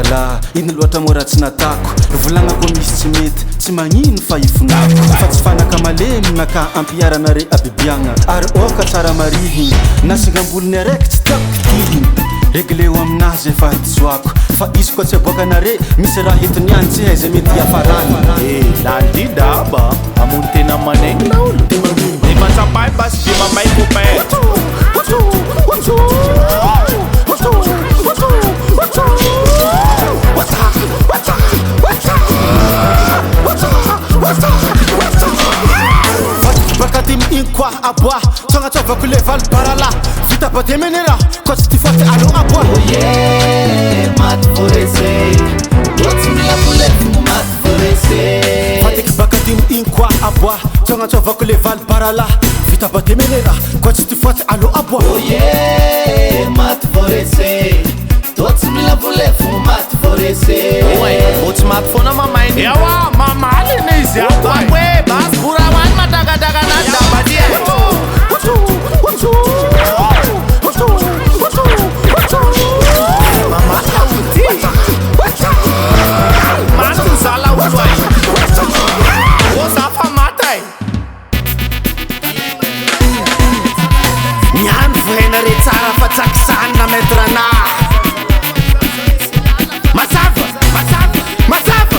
zala iny loatra mora tsy natako volagnako misy tsy mety tsy magnino fa ifonako fa tsy fanaka malemy naka ampiarana re abibiagna ary oka tsara marihiny nasingambolony araiky tsy tiako kitihiny regleo aminazy efa disoako fa izy koa tsy aboakanare misy raha entiny ihany tsy hay zay mety afarany landidaba amony tena manegny na olo de matsapay basy de mamay copain bakatimy igny koa aboa tagnatsovako le valy barala vita bade menera koa tsy ty faty alo aboa maty forese otsy milabolefo maty forese fatiky bakatimy igny koa aboa tagnatsovako le valy barala vita bade menera koa tsy ty faty alo aboa maty forese otsy milabolefo maty forese otsy maty foana mamainy ewa mamaliny izy akoe basy borawany madagadaga nadabadia maty zala olo ay oza fa matay miany vohena re tsara fa tsakisany na metrana mazava mazava mazava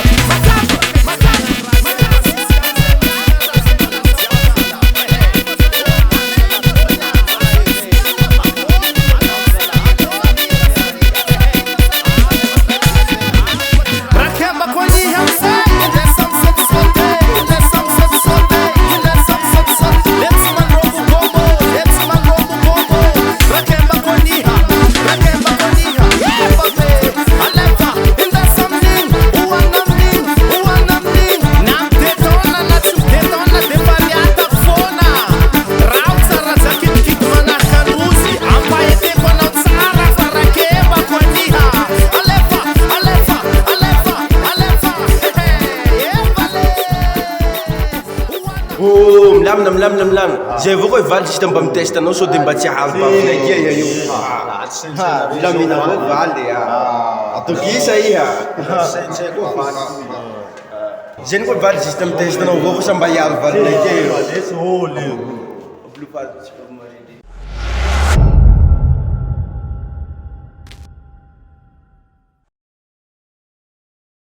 milamina zay avao koa valy sita mba miteste anao sao de mba tsy ahavy milamina avao valy atokisa iha zany koa valy sista miteste anao avao fa sa mba hiaro valinake